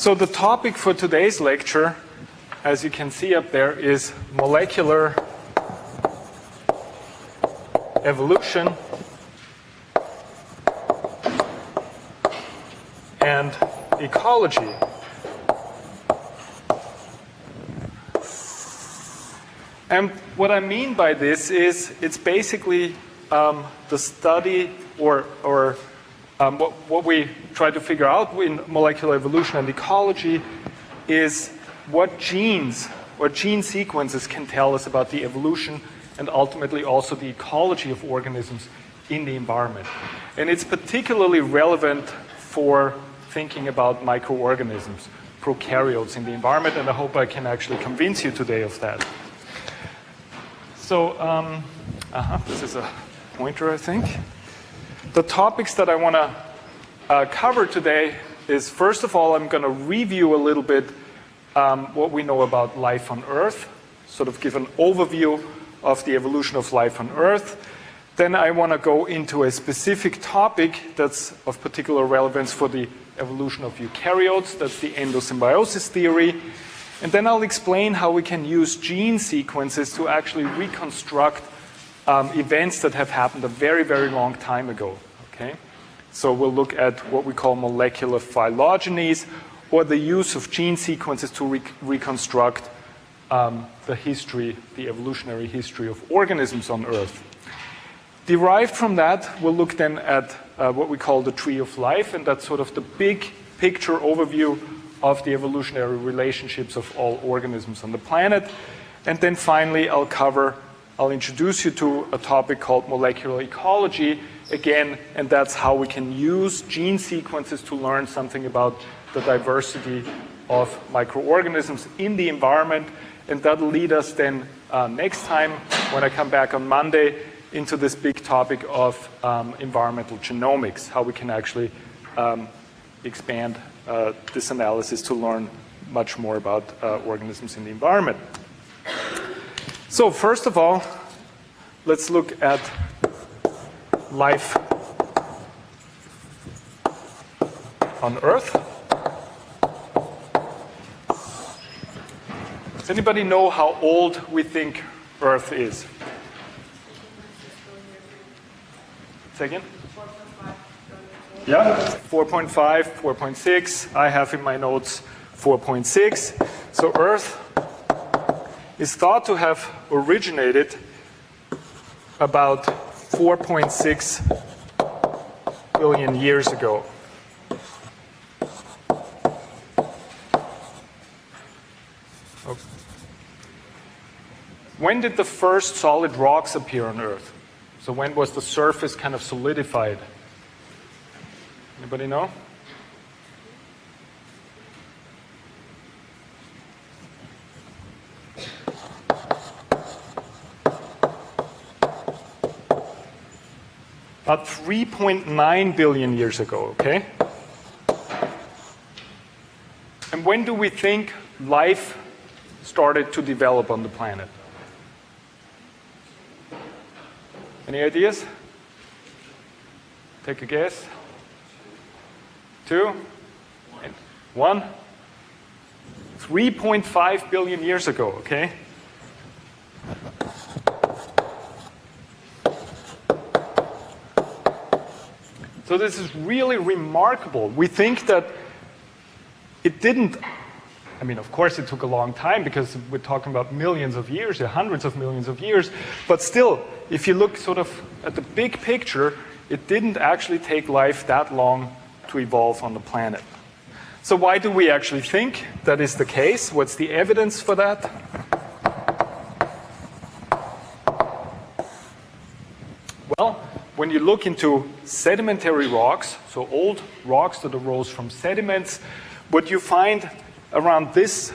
So the topic for today's lecture, as you can see up there, is molecular evolution and ecology. And what I mean by this is it's basically the study or what we try to figure out in molecular evolution and ecology is what gene sequences can tell us about the evolution and ultimately also the ecology of organisms in the environment. And it's particularly relevant for thinking about microorganisms, prokaryotes in the environment, and I hope I can actually convince you today of that. So, this is a pointer, I think. The topics that I want to cover today is, first of all, I'm going to review a little bit what we know about life on Earth, sort of give an overview of the evolution of life on Earth. Then I want to go into a specific topic that's of particular relevance for the evolution of eukaryotes. That's the endosymbiosis theory. And then I'll explain how we can use gene sequences to actually reconstruct events that have happened a very, very long time ago. Okay? So we'll look at what we call molecular phylogenies, or the use of gene sequences to reconstruct the history, the evolutionary history of organisms on Earth. Derived from that, we'll look then at what we call the tree of life, and that's sort of the big picture overview of the evolutionary relationships of all organisms on the planet. And then finally, I'll introduce you to a topic called molecular ecology, again, and that's how we can use gene sequences to learn something about the diversity of microorganisms in the environment. And that'll lead us then next time, when I come back on Monday, into this big topic of environmental genomics, how we can actually expand this analysis to learn much more about organisms in the environment. So first of all, let's look at life on Earth. Does anybody know how old we think Earth is? Say again? 4.5. Yeah, 4.5, 4.6. I have in my notes 4.6. So Earth is thought to have originated about 4.6 billion years ago. Okay. When did the first solid rocks appear on Earth? So when was the surface kind of solidified? Anybody know? About 3.9 billion years ago, okay? And when do we think life started to develop on the planet? Any ideas? Take a guess. 2? 1? 3.5 billion years ago, okay? So this is really remarkable. We think that it didn't, I mean, of course it took a long time because we're talking about millions of years, hundreds of millions of years, but still, if you look sort of at the big picture, it didn't actually take life that long to evolve on the planet. So why do we actually think that is the case? What's the evidence for that? Well, when you look into sedimentary rocks, so old rocks that arose from sediments, what you find around this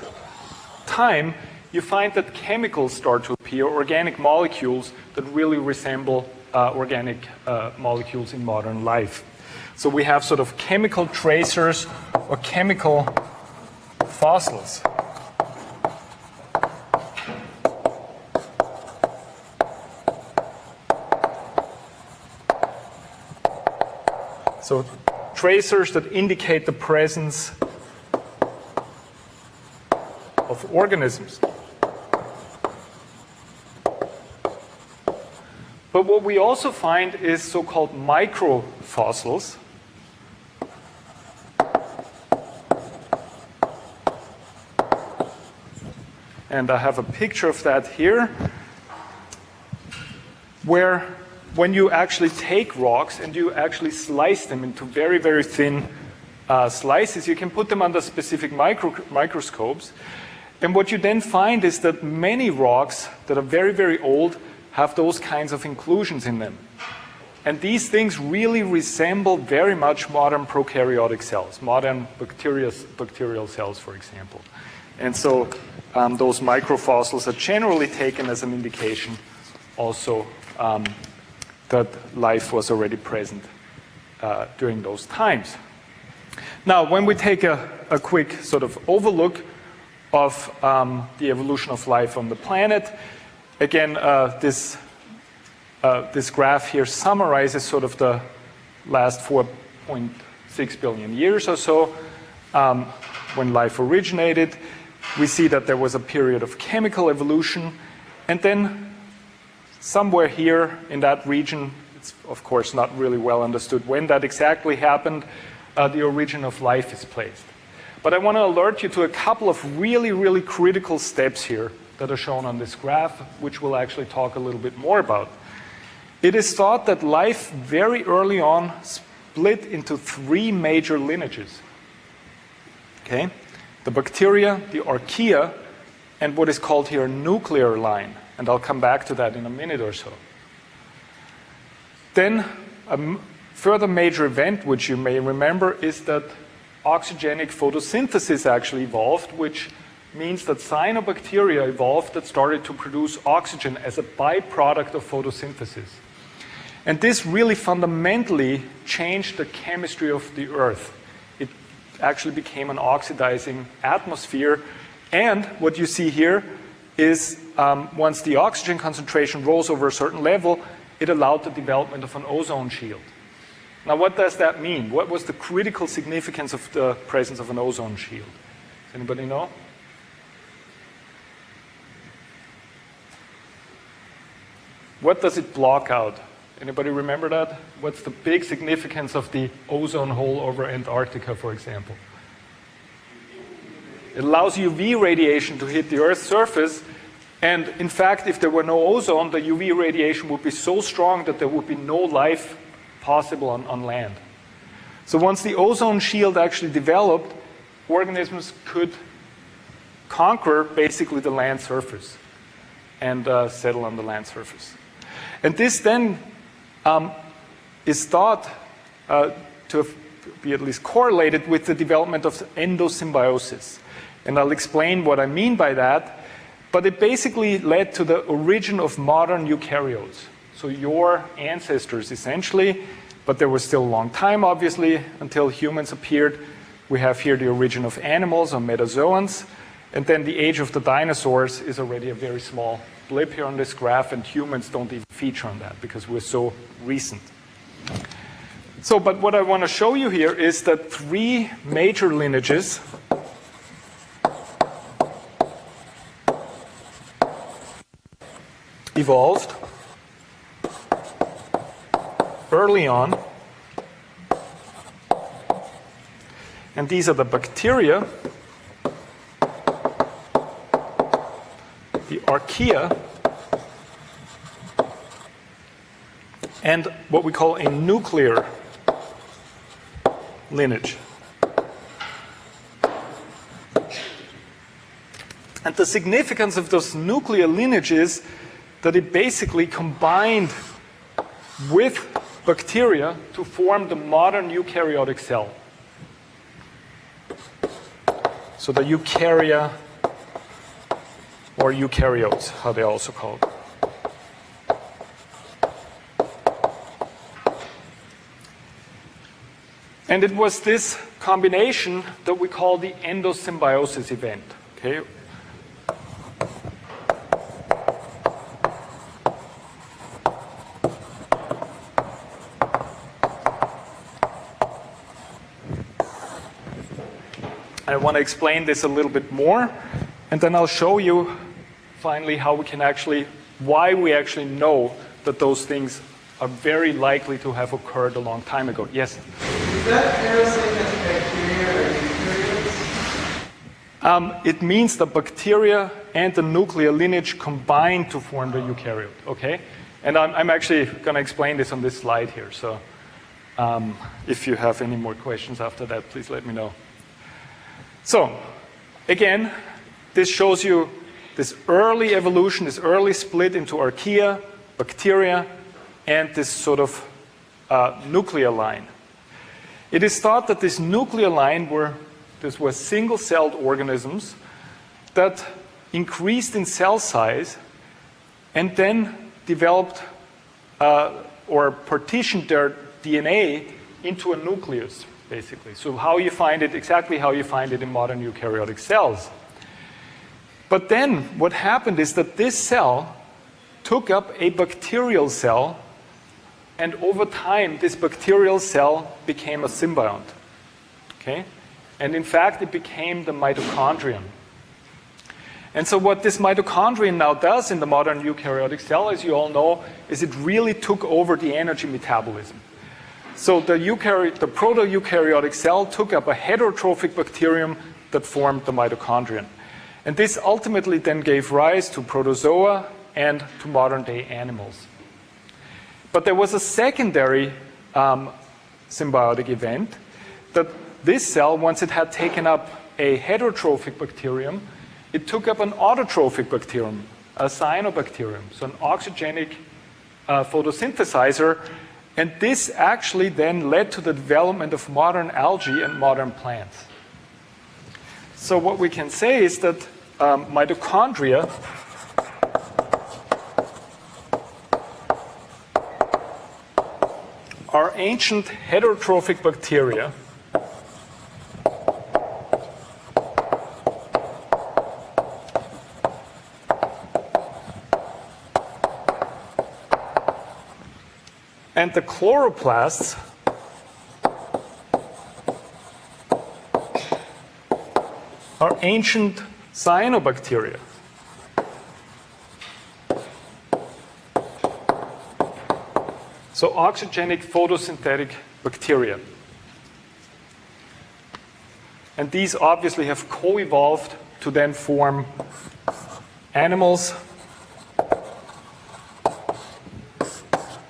time, you find that chemicals start to appear, organic molecules that really resemble organic molecules in modern life. So we have sort of chemical tracers or chemical fossils. So tracers that indicate the presence of organisms. But what we also find is so-called microfossils. And I have a picture of that here, where when you actually take rocks and you actually slice them into very, very thin slices, you can put them under specific microscopes. And what you then find is that many rocks that are very, very old have those kinds of inclusions in them. And these things really resemble very much modern prokaryotic cells, modern bacterial cells, for example. And so those microfossils are generally taken as an indication also that life was already present during those times. Now, when we take a quick sort of overlook of the evolution of life on the planet, again, this graph here summarizes sort of the last 4.6 billion years or so when life originated. We see that there was a period of chemical evolution, and then somewhere here in that region, it's of course not really well understood when that exactly happened, the origin of life is placed. But I want to alert you to a couple of really, really critical steps here that are shown on this graph, which we'll actually talk a little bit more about. It is thought that life very early on split into three major lineages. Okay? The bacteria, the archaea, and what is called here a nuclear line. And I'll come back to that in a minute or so. Then a further major event, which you may remember, is that oxygenic photosynthesis actually evolved, which means that cyanobacteria evolved that started to produce oxygen as a byproduct of photosynthesis. And this really fundamentally changed the chemistry of the Earth. It actually became an oxidizing atmosphere. And what you see here is once the oxygen concentration rose over a certain level, it allowed the development of an ozone shield. Now, what does that mean? What was the critical significance of the presence of an ozone shield? Does anybody know? What does it block out? Anybody remember that? What's the big significance of the ozone hole over Antarctica, for example? It allows UV radiation to hit the Earth's surface, and in fact, if there were no ozone, the UV radiation would be so strong that there would be no life possible on land. So once the ozone shield actually developed, organisms could conquer basically the land surface and settle on the land surface. And this then is thought to be at least correlated with the development of endosymbiosis. And I'll explain what I mean by that. But it basically led to the origin of modern eukaryotes. So your ancestors, essentially, but there was still a long time, obviously, until humans appeared. We have here the origin of animals, or metazoans. And then the age of the dinosaurs is already a very small blip here on this graph, and humans don't even feature on that because we're so recent. So, but what I want to show you here is that three major lineages evolved early on, and these are the bacteria, the archaea, and what we call a nuclear lineage. And the significance of those nuclear lineages that it basically combined with bacteria to form the modern eukaryotic cell. So the eukarya, or eukaryotes, how they're also called. And it was this combination that we call the endosymbiosis event. Okay? I want to explain this a little bit more. And then I'll show you finally how we can actually, why we actually know that those things are very likely to have occurred a long time ago. Yes? Is that parasite as bacteria or eukaryotes? It means the bacteria and the nuclear lineage combine to form the eukaryote, okay? And I'm actually going to explain this on this slide here. So if you have any more questions after that, please let me know. So again, this shows you this early evolution, this early split into archaea, bacteria, and this sort of nuclear line. It is thought that this nuclear line were single-celled organisms that increased in cell size and then developed or partitioned their DNA into a nucleus, basically. So how you find it, exactly how you find it in modern eukaryotic cells. But then what happened is that this cell took up a bacterial cell, and over time this bacterial cell became a symbiont. Okay? And in fact it became the mitochondrion. And so what this mitochondrion now does in the modern eukaryotic cell, as you all know, is it really took over the energy metabolism. So the proto-eukaryotic cell took up a heterotrophic bacterium that formed the mitochondrion. And this ultimately then gave rise to protozoa and to modern-day animals. But there was a secondary symbiotic event that this cell, once it had taken up a heterotrophic bacterium, it took up an autotrophic bacterium, a cyanobacterium, so an oxygenic photosynthesizer, and this actually then led to the development of modern algae and modern plants. So what we can say is that mitochondria are ancient heterotrophic bacteria and the chloroplasts are ancient cyanobacteria. So oxygenic photosynthetic bacteria. And these obviously have co-evolved to then form animals,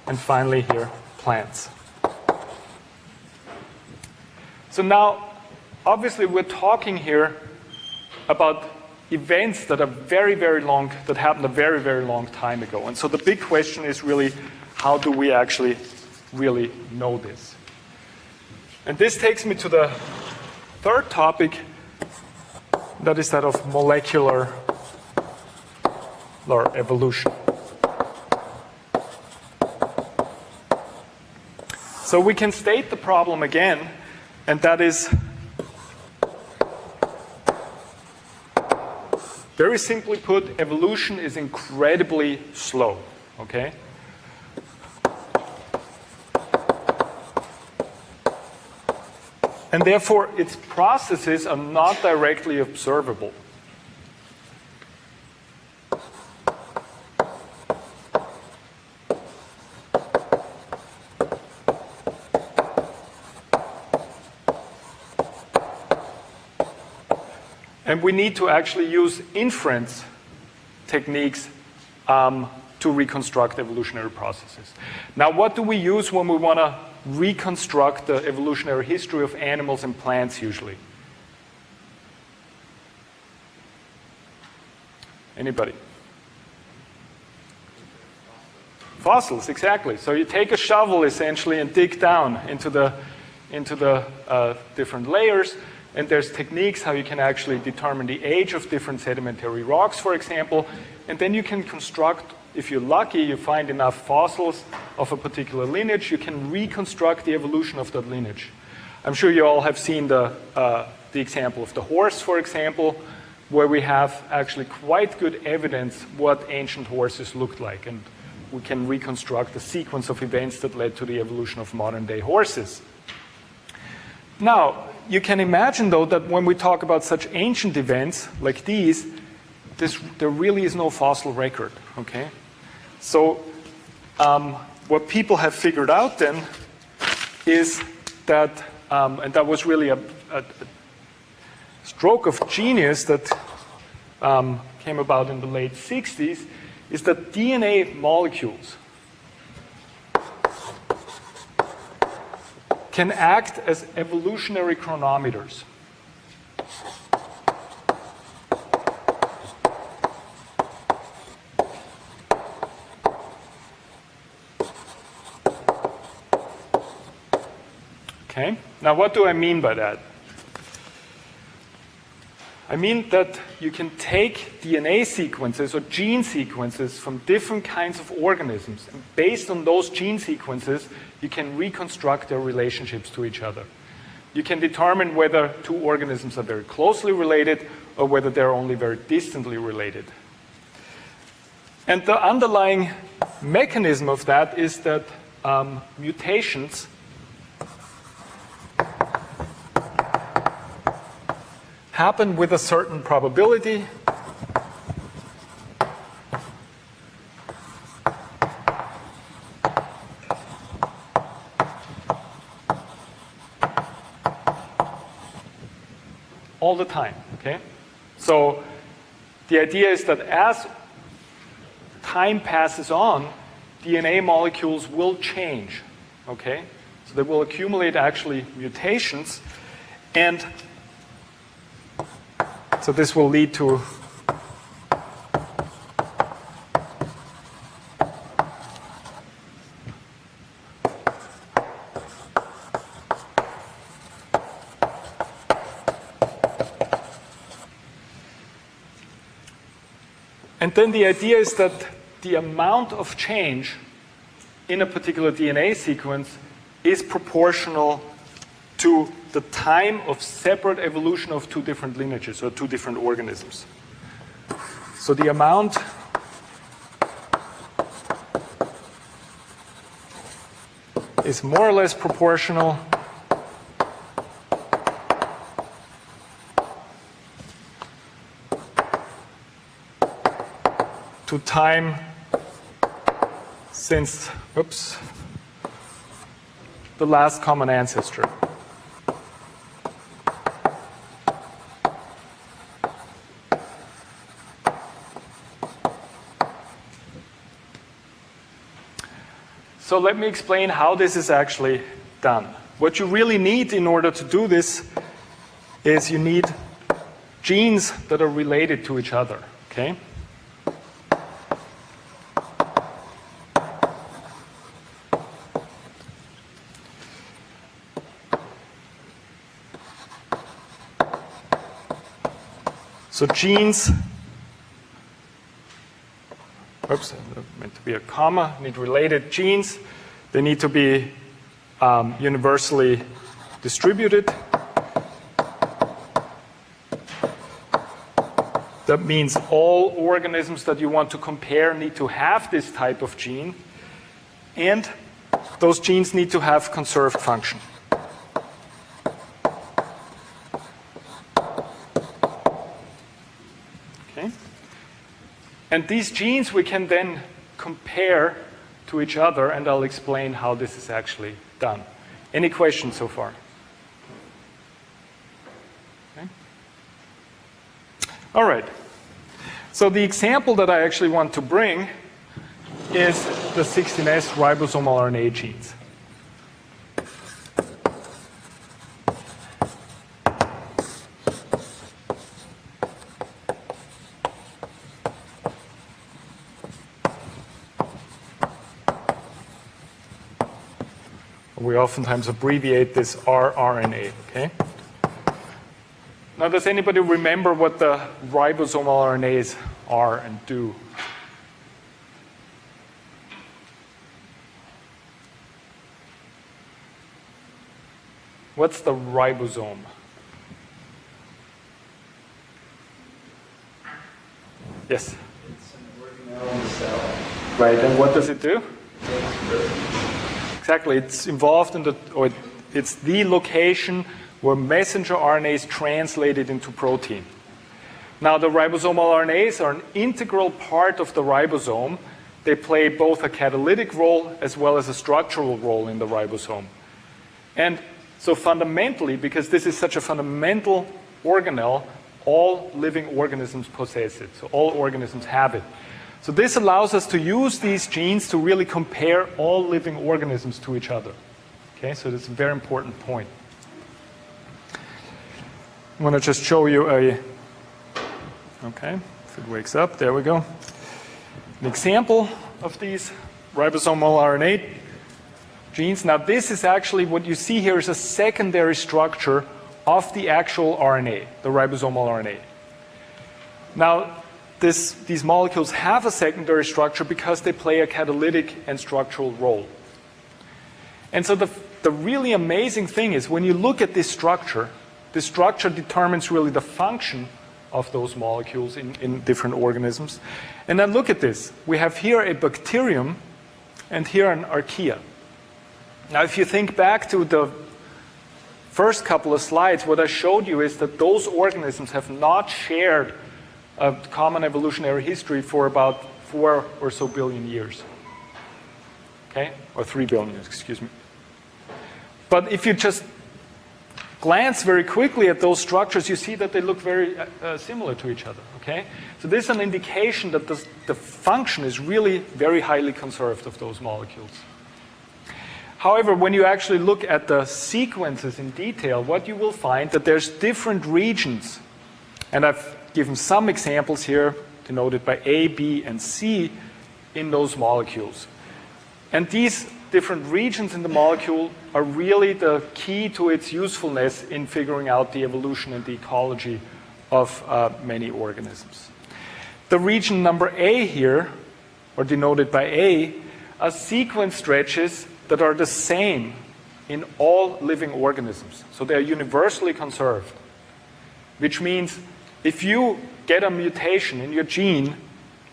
and finally here, plants. So now, obviously we're talking here about events that are very, very long, that happened a very, very long time ago. And so the big question is really, how do we actually really know this? And this takes me to the third topic, that is that of molecular evolution. So we can state the problem again, and that is, very simply put, evolution is incredibly slow, okay? And therefore, its processes are not directly observable. And we need to actually use inference techniques to reconstruct evolutionary processes. Now, what do we use when we want to reconstruct the evolutionary history of animals and plants usually? Anybody? Fossils, exactly. So you take a shovel essentially and dig down into the different layers. And there's techniques how you can actually determine the age of different sedimentary rocks, for example. And then you can construct, if you're lucky, you find enough fossils of a particular lineage, you can reconstruct the evolution of that lineage. I'm sure you all have seen the example of the horse, for example, where we have actually quite good evidence what ancient horses looked like. And we can reconstruct the sequence of events that led to the evolution of modern-day horses. Now, you can imagine, though, that when we talk about such ancient events like these, there really is no fossil record, okay? So what people have figured out then is that, and that was really a stroke of genius that came about in the late 60s, is that DNA molecules can act as evolutionary chronometers. Okay, now what do I mean by that? I mean that you can take DNA sequences or gene sequences from different kinds of organisms, and based on those gene sequences, you can reconstruct their relationships to each other. You can determine whether two organisms are very closely related or whether they're only very distantly related. And the underlying mechanism of that is that mutations happen with a certain probability. All the time, okay? So the idea is that as time passes on, DNA molecules will change, okay? So they will accumulate actually mutations, and so this will lead to and then the idea is that the amount of change in a particular DNA sequence is proportional to the time of separate evolution of two different lineages or two different organisms. So the amount is more or less proportional to time since, the last common ancestor. So let me explain how this is actually done. What you really need in order to do this is you need genes that are related to each other, okay? So genes, meant to be a comma, need related genes. They need to be universally distributed. That means all organisms that you want to compare need to have this type of gene, and those genes need to have conserved function. And these genes we can then compare to each other, and I'll explain how this is actually done. Any questions so far? Okay. All right. So the example that I actually want to bring is the 16S ribosomal RNA genes. We oftentimes abbreviate this rRNA, okay? Now, does anybody remember what the ribosomal RNAs are and do? What's the ribosome? Yes? It's an organelle in the cell. Right, and what does it do? Exactly, it's involved in it's the location where messenger RNA is translated into protein. Now, the ribosomal RNAs are an integral part of the ribosome. They play both a catalytic role as well as a structural role in the ribosome. And so fundamentally, because this is such a fundamental organelle, all living organisms possess it. So all organisms have it. So this allows us to use these genes to really compare all living organisms to each other. Okay, so that's a very important point. I'm going to just show you okay, if it wakes up, there we go. An example of these ribosomal RNA genes. Now this is actually, what you see here is a secondary structure of the actual RNA, the ribosomal RNA. Now these molecules have a secondary structure because they play a catalytic and structural role. And so the really amazing thing is when you look at this structure determines really the function of those molecules in different organisms. And then look at this. We have here a bacterium and here an archaea. Now if you think back to the first couple of slides, what I showed you is that those organisms have not shared a common evolutionary history for about 4 or so billion years. Okay? Or 3 billion years, excuse me. But if you just glance very quickly at those structures, you see that they look very similar to each other. Okay? So this is an indication that the function is really very highly conserved of those molecules. However, when you actually look at the sequences in detail, what you will find that there's different regions. And I've given some examples here denoted by A, B, and C in those molecules. And these different regions in the molecule are really the key to its usefulness in figuring out the evolution and the ecology of many organisms. The region number A here, or denoted by A, are sequence stretches that are the same in all living organisms. So they are universally conserved, which means if you get a mutation in your gene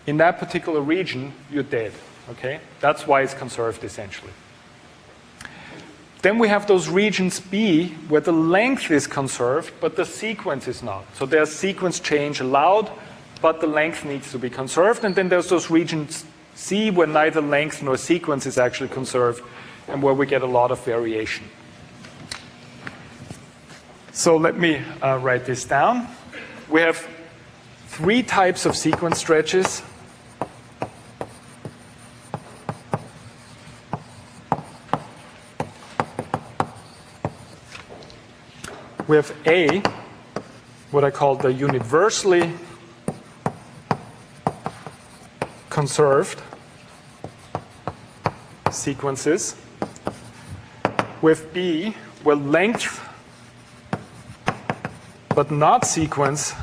in that particular region, you're dead. Okay? That's why it's conserved, essentially. Then we have those regions B, where the length is conserved, but the sequence is not. So there's sequence change allowed, but the length needs to be conserved. And then there's those regions C, where neither length nor sequence is actually conserved, and where we get a lot of variation. So let me write this down. We have 3 types of sequence stretches. We have A, what I call the universally conserved sequences. We have B, where length but not sequence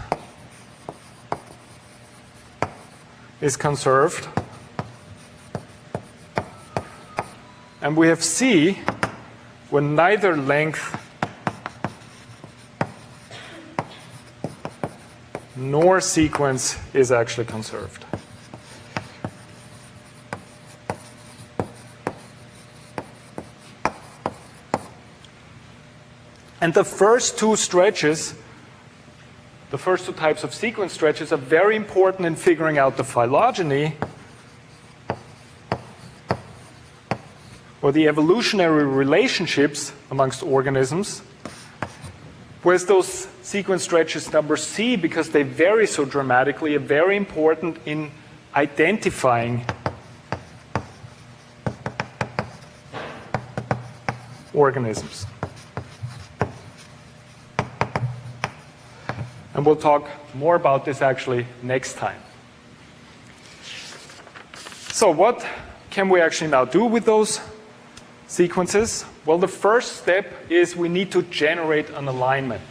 is conserved. And we have C, where neither length nor sequence is actually conserved. And the first 2 stretches, the first 2 types of sequence stretches, are very important in figuring out the phylogeny, or the evolutionary relationships amongst organisms. Whereas those sequence stretches number C, because they vary so dramatically, are very important in identifying organisms. And we'll talk more about this actually next time. So what can we actually now do with those sequences? Well, the first step is we need to generate an alignment.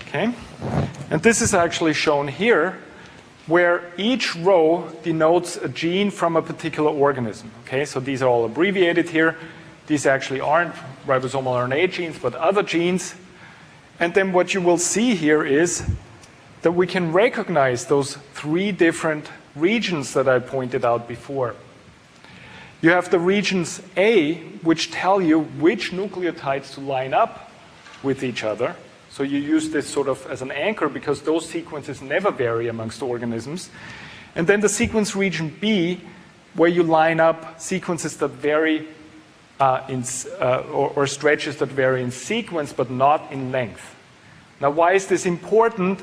Okay, and this is actually shown here, where each row denotes a gene from a particular organism. Okay, so these are all abbreviated here. these actually aren't ribosomal RNA genes, but other genes. And then what you will see here is that we can recognize those 3 different regions that I pointed out before. You have the regions A, which tell you which nucleotides to line up with each other. So you use this sort of as an anchor because those sequences never vary amongst organisms. And then the sequence region B, where you line up sequences that vary or stretches that vary in sequence but not in length. Now, why is this important?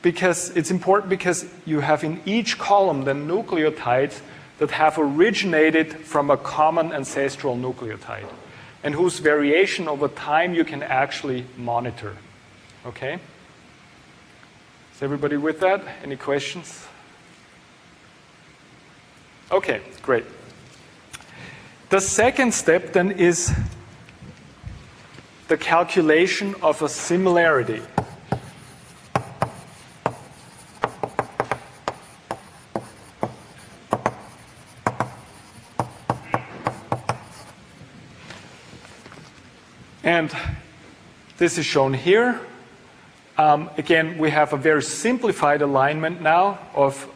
Because it's important because you have in each column the nucleotides that have originated from a common ancestral nucleotide and whose variation over time you can actually monitor. Okay? Is everybody with that? Any questions? Okay, great. The second step then is the calculation of a similarity. And this is shown here. Again, we have a very simplified alignment now of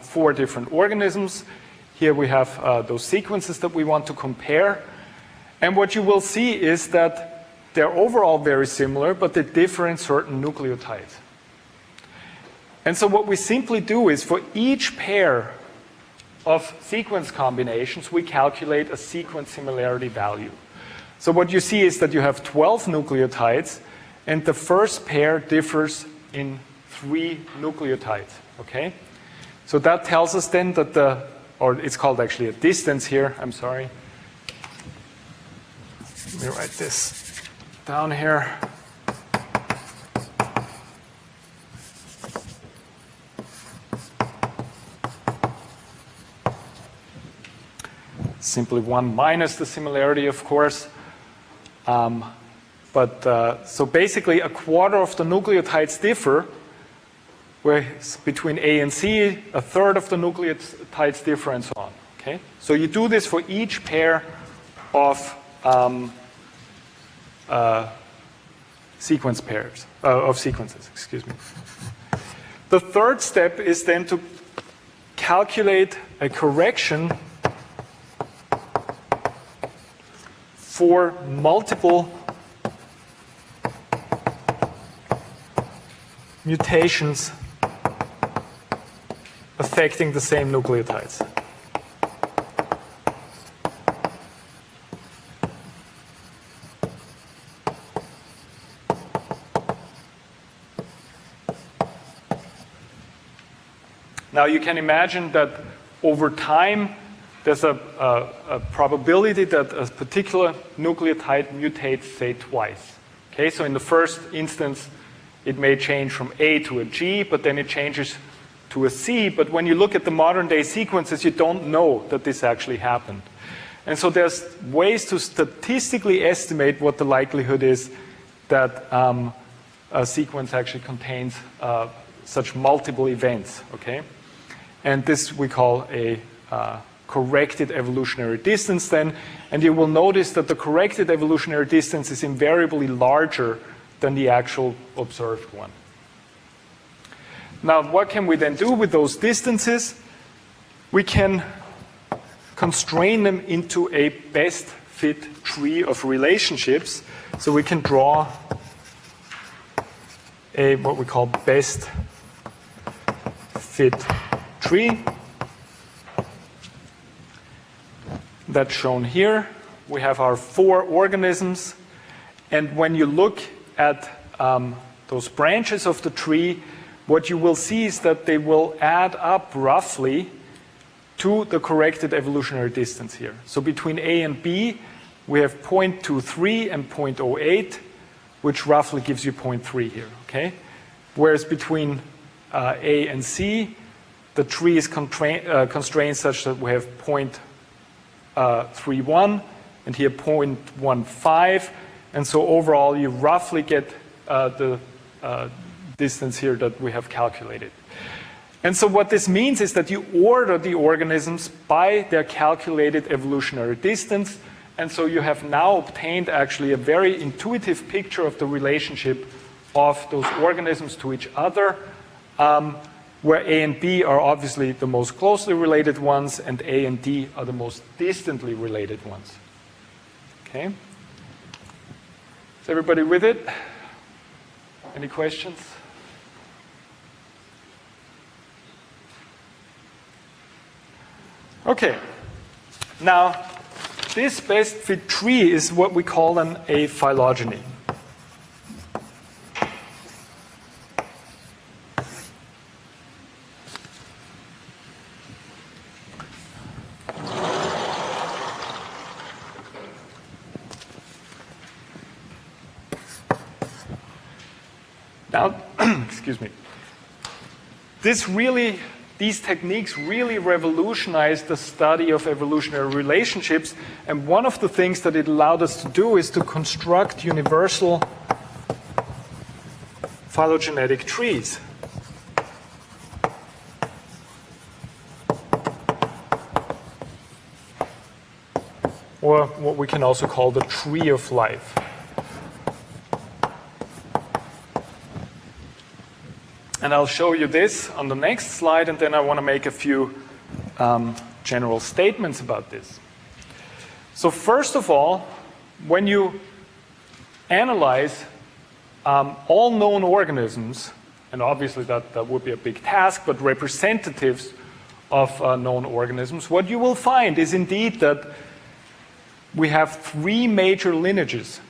4 different organisms. Here we have those sequences that we want to compare. And what you will see is that they're overall very similar, but they differ in certain nucleotides. And so what we simply do is for each pair of sequence combinations, we calculate a sequence similarity value. So what you see is that you have 12 nucleotides, and the first pair differs in 3 nucleotides. Okay? So that tells us then that or it's called actually a distance here, I'm sorry. Let me write this down here. Simply 1 minus the similarity, of course. So basically, a quarter of the nucleotides differ, whereas between A and C, a third of the nucleotides differ, and so on. Okay? So you do this for each pair of sequence pairs, of sequences, excuse me. The third step is then to calculate a correction for multiple mutations affecting the same nucleotides. Now you can imagine that over time there's a probability that a particular nucleotide mutates, say, twice. Okay, so in the first instance it may change from A to a G, but then it changes to a C. But when you look at the modern day sequences, you don't know that this actually happened. And so there's ways to statistically estimate what the likelihood is that a sequence actually contains such multiple events. Okay? And this we call a corrected evolutionary distance then. And you will notice that the corrected evolutionary distance is invariably larger than the actual observed one. Now, what can we then do with those distances? We can constrain them into a best fit tree of relationships. So we can draw a what we call best fit tree. That's shown here. We have our 4 organisms. And when you look at those branches of the tree, what you will see is that they will add up roughly to the corrected evolutionary distance here. So between A and B, we have 0.23 and 0.08, which roughly gives you 0.3 here. Okay? Whereas between A and C, the tree is constrained such that we have 0.31 and here 0.15. And so overall, you roughly get the distance here that we have calculated. And so what this means is that you order the organisms by their calculated evolutionary distance, And so you have now obtained actually a very intuitive picture of the relationship of those organisms to each other, where A and B are obviously the most closely related ones, and A and D are the most distantly related ones. Okay? Is everybody with it? Any questions? Okay. Now, this best fit tree is what we call a phylogeny. Now, excuse me. These techniques really revolutionized the study of evolutionary relationships, and one of the things that it allowed us to do is to construct universal phylogenetic trees. Or what we can also call the tree of life. And I'll show you this on the next slide, and then I want to make a few general statements about this. So first of all, when you analyze all known organisms, and obviously that would be a big task, but representatives of known organisms, what you will find is indeed that we have three major lineages: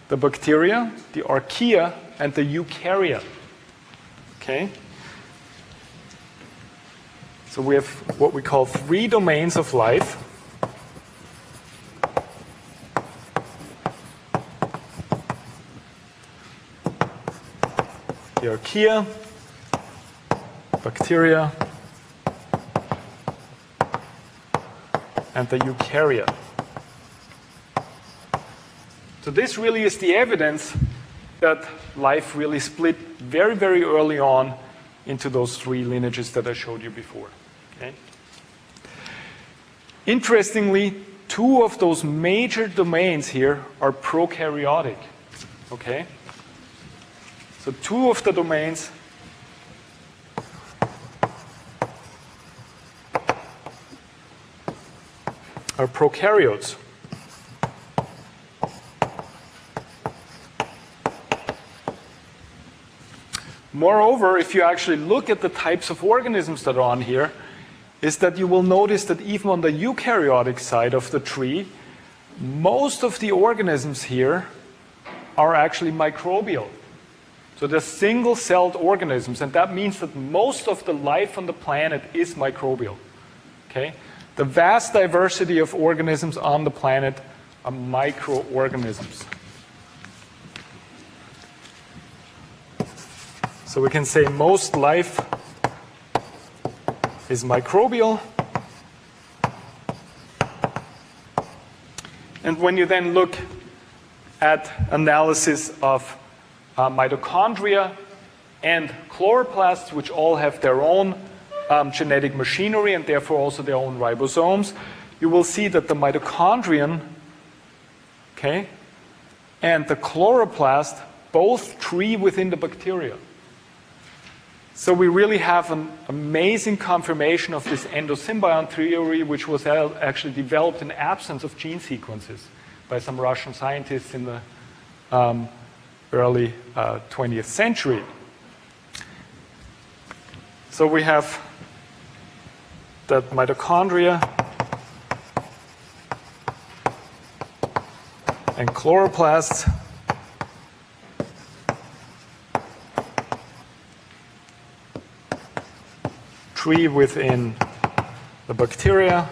the bacteria, the archaea, and the eukarya. Okay? So we have what we call three domains of life. The archaea, bacteria, and the eukarya. So this really is the evidence that life really split very, very early on into those three lineages that I showed you before. Okay? Interestingly, two of those major domains here are prokaryotic. Okay? So two of the domains are prokaryotes. Moreover, if you actually look at the types of organisms that are on here, is that you will notice that even on the eukaryotic side of the tree, most of the organisms here are actually microbial. So they're single-celled organisms, and that means that most of the life on the planet is microbial. Okay? The vast diversity of organisms on the planet are microorganisms. So we can say most life is microbial. And when you then look at analysis of mitochondria and chloroplasts, which all have their own genetic machinery and therefore also their own ribosomes, you will see that the mitochondrion, okay, and the chloroplast both tree within the bacteria. So we really have an amazing confirmation of this endosymbiont theory, which was actually developed in absence of gene sequences by some Russian scientists in the early 20th century. So we have that mitochondria and chloroplasts tree within the bacteria,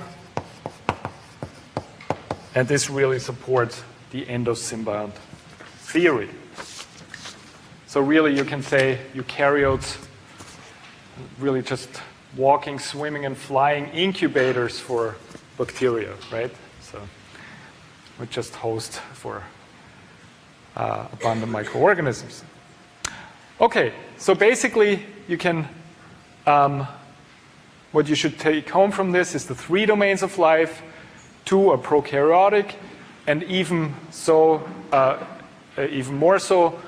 and this really supports the endosymbiont theory. So really you can say eukaryotes really just walking, swimming, and flying incubators for bacteria, right? So we just host for abundant microorganisms. Okay, so basically you can what you should take home from this is the three domains of life, 2 are prokaryotic, and even more so,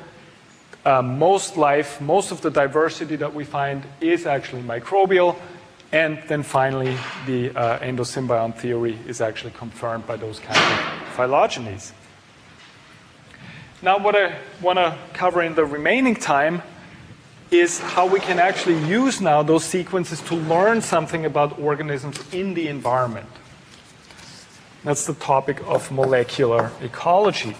most of the diversity that we find is actually microbial. And then finally, the endosymbiont theory is actually confirmed by those kinds of phylogenies. Now, what I want to cover in the remaining time is how we can actually use now those sequences to learn something about organisms in the environment. That's the topic of molecular ecology.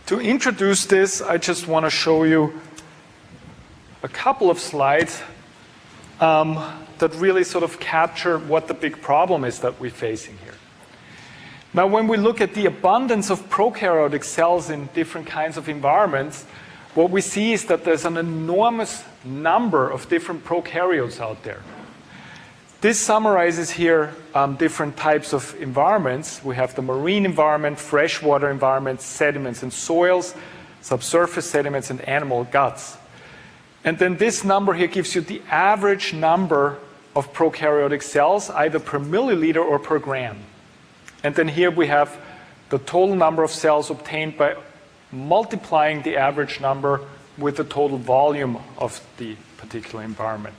To introduce this, I just want to show you a couple of slides that really sort of capture what the big problem is that we're facing here. Now, when we look at the abundance of prokaryotic cells in different kinds of environments, what we see is that there's an enormous number of different prokaryotes out there. This summarizes here different types of environments. We have the marine environment, freshwater environment, sediments and soils, subsurface sediments, and animal guts. And then this number here gives you the average number of prokaryotic cells, either per milliliter or per gram. And then here we have the total number of cells obtained by multiplying the average number with the total volume of the particular environment.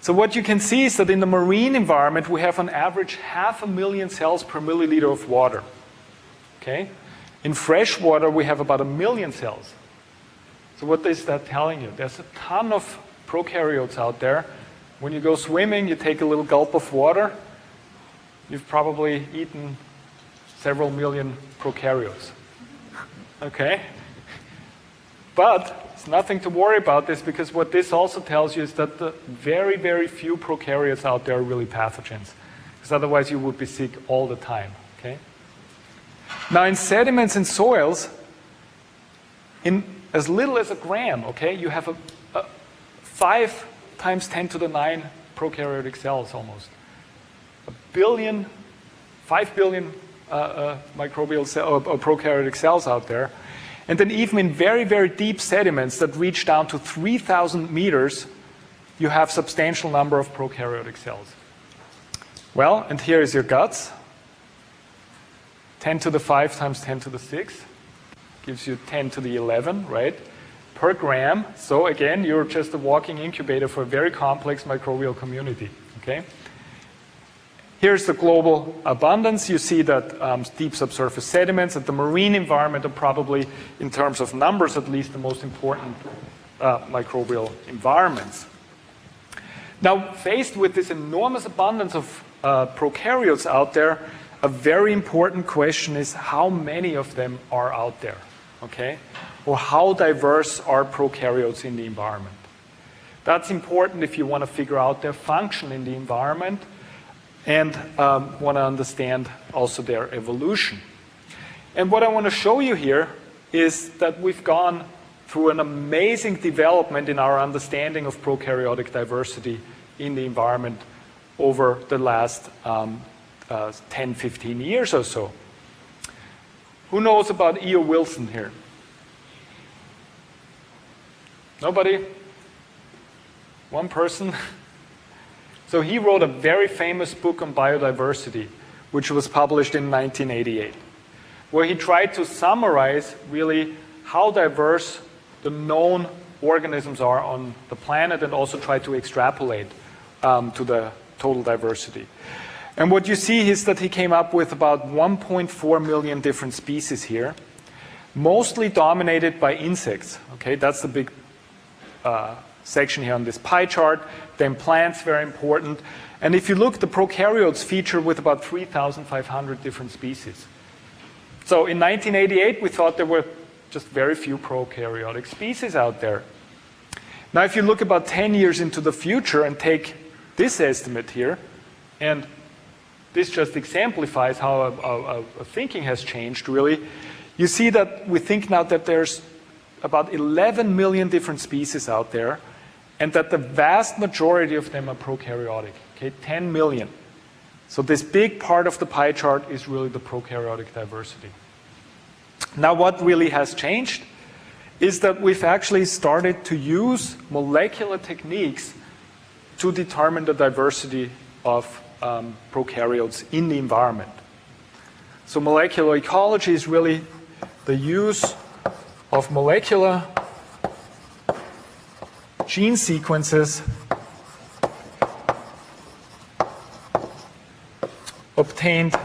So what you can see is that in the marine environment, we have on average 500,000 cells per milliliter of water. Okay? In freshwater, we have about 1 million cells. So what is that telling you? There's a ton of prokaryotes out there. When you go swimming, you take a little gulp of water, you've probably eaten several million prokaryotes. Okay? But it's nothing to worry about this, because what this also tells you is that the very, very few prokaryotes out there are really pathogens. Because otherwise you would be sick all the time. Okay? Now in sediments and soils, in as little as a gram, okay, you have a 5 times 10 to the 9 prokaryotic cells almost. 5 billion microbial or prokaryotic cells out there. And then even in very, very deep sediments that reach down to 3,000 meters, you have substantial number of prokaryotic cells. Well, and here is your guts. 10 to the 5 times 10 to the 6 gives you 10 to the 11, right? Per gram. So again, you're just a walking incubator for a very complex microbial community, okay? Here's the global abundance. You see that deep subsurface sediments and the marine environment are probably, in terms of numbers at least, the most important microbial environments. Now, faced with this enormous abundance of prokaryotes out there, a very important question is how many of them are out there, okay? Or how diverse are prokaryotes in the environment? That's important if you want to figure out their function in the environment and want to understand also their evolution. And what I want to show you here is that we've gone through an amazing development in our understanding of prokaryotic diversity in the environment over the last 10, 15 years or so. Who knows about E.O. Wilson here? Nobody? One person? So he wrote a very famous book on biodiversity, which was published in 1988, where he tried to summarize really how diverse the known organisms are on the planet and also try to extrapolate to the total diversity. And what you see is that he came up with about 1.4 million different species here, mostly dominated by insects. Okay, that's the big section here on this pie chart. Then plants, very important. And if you look, the prokaryotes feature with about 3,500 different species. So in 1988, we thought there were just very few prokaryotic species out there. Now, if you look about 10 years into the future and take this estimate here, and this just exemplifies how our thinking has changed, really, you see that we think now that there's about 11 million different species out there, and that the vast majority of them are prokaryotic, okay, 10 million. So this big part of the pie chart is really the prokaryotic diversity. Now, what really has changed is that we've actually started to use molecular techniques to determine the diversity of prokaryotes in the environment. So molecular ecology is really the use of molecular gene sequences obtained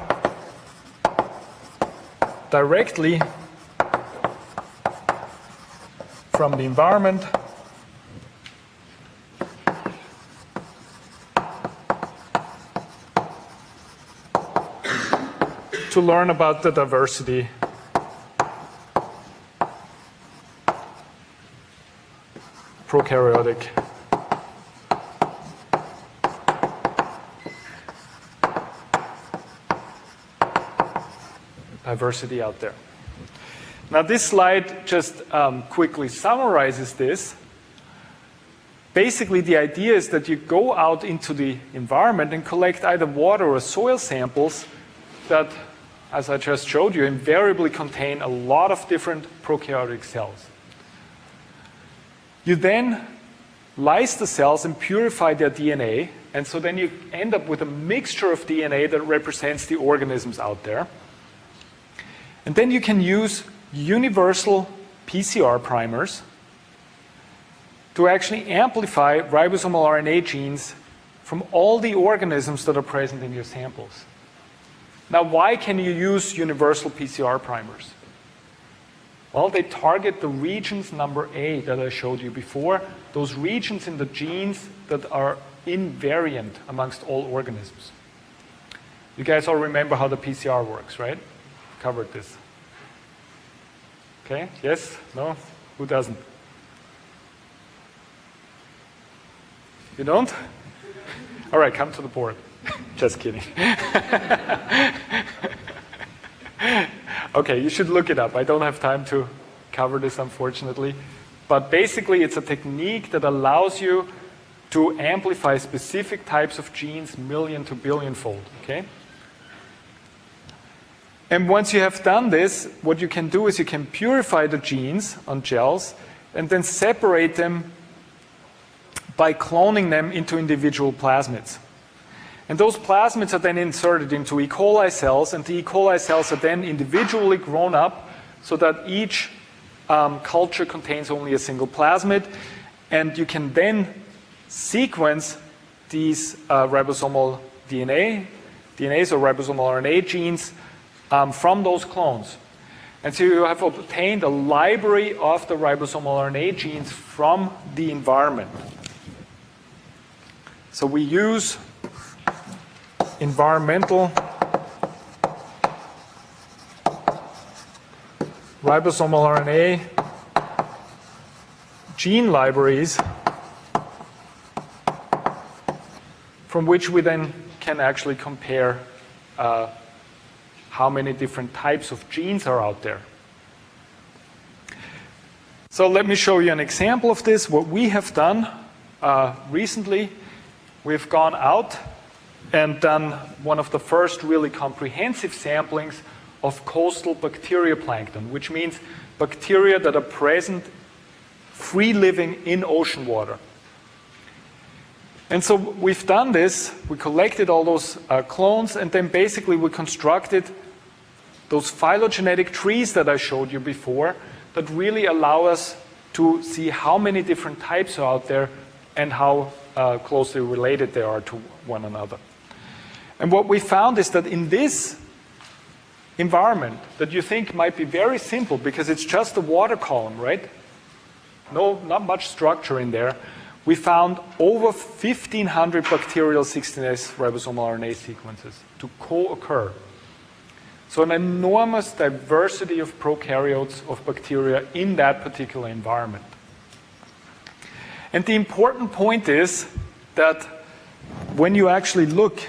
directly from the environment to learn about the diversity prokaryotic diversity out there. Now, this slide just quickly summarizes this. Basically, the idea is that you go out into the environment and collect either water or soil samples that, as I just showed you, invariably contain a lot of different prokaryotic cells. You then lyse the cells and purify their DNA, and so then you end up with a mixture of DNA that represents the organisms out there. And then you can use universal PCR primers to actually amplify ribosomal RNA genes from all the organisms that are present in your samples. Now, why can you use universal PCR primers? Well, they target the regions number A that I showed you before, those regions in the genes that are invariant amongst all organisms. You guys all remember how the PCR works, right? Covered this. Okay, yes, no, who doesn't? You don't? All right, come to the board. Just kidding. Okay, you should look it up. I don't have time to cover this, unfortunately. But basically, it's a technique that allows you to amplify specific types of genes million to billion-fold, okay? And once you have done this, what you can do is you can purify the genes on gels and then separate them by cloning them into individual plasmids. And those plasmids are then inserted into E. coli cells, and the E. coli cells are then individually grown up so that each culture contains only a single plasmid, and you can then sequence these ribosomal DNAs or ribosomal RNA genes from those clones. And so you have obtained a library of the ribosomal RNA genes from the environment. So we use environmental ribosomal RNA gene libraries from which we then can actually compare how many different types of genes are out there. So let me show you an example of this. What we have done recently, we've gone out and done one of the first really comprehensive samplings of coastal bacteria plankton, which means bacteria that are present, free living in ocean water. And so we've done this, we collected all those clones, and then basically we constructed those phylogenetic trees that I showed you before that really allow us to see how many different types are out there and how closely related they are to one another. And what we found is that in this environment that you think might be very simple because it's just a water column, right? No, not much structure in there. We found over 1,500 bacterial 16S ribosomal RNA sequences to co-occur. So an enormous diversity of prokaryotes of bacteria in that particular environment. And the important point is that when you actually look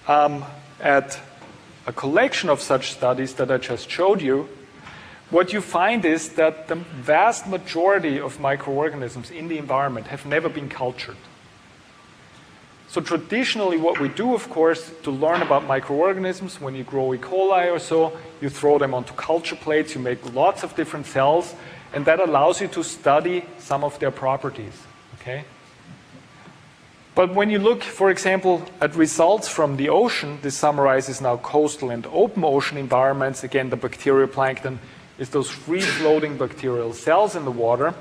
at a collection of such studies that I just showed you, what you find is that the vast majority of microorganisms in the environment have never been cultured. So traditionally what we do, of course, to learn about microorganisms, when you grow E. coli or so, you throw them onto culture plates, you make lots of different cells, and that allows you to study some of their properties. Okay? But when you look, for example, at results from the ocean, this summarizes now coastal and open ocean environments. Again, the bacterioplankton is those free-floating bacterial cells in the water.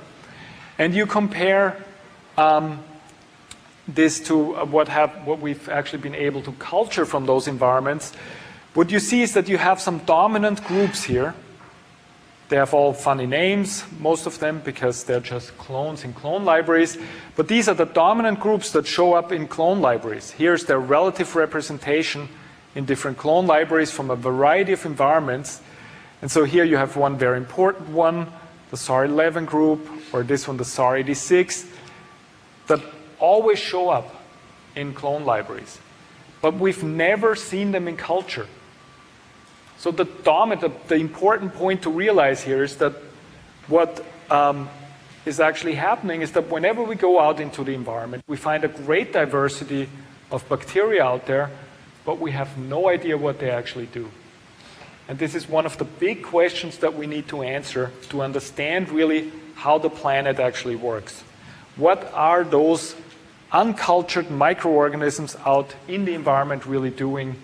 And you compare this to what we've actually been able to culture from those environments. What you see is that you have some dominant groups here. They have all funny names, most of them, because they're just clones in clone libraries. But these are the dominant groups that show up in clone libraries. Here's their relative representation in different clone libraries from a variety of environments. And so here you have one very important one, the SAR11 group, or this one, the SAR86, that always show up in clone libraries. But we've never seen them in culture. So the important point to realize here is that what is actually happening is that whenever we go out into the environment, we find a great diversity of bacteria out there, but we have no idea what they actually do. And this is one of the big questions that we need to answer to understand really how the planet actually works. What are those uncultured microorganisms out in the environment really doing?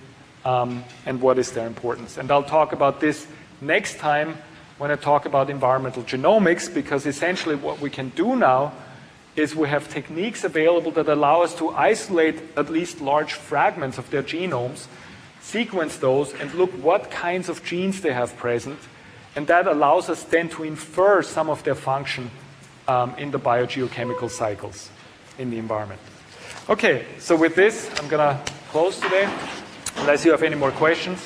And what is their importance? And I'll talk about this next time when I talk about environmental genomics, because essentially what we can do now is we have techniques available that allow us to isolate at least large fragments of their genomes, sequence those, and look what kinds of genes they have present. And that allows us then to infer some of their function in the biogeochemical cycles in the environment. Okay, so with this, I'm going to close today. Unless you have any more questions.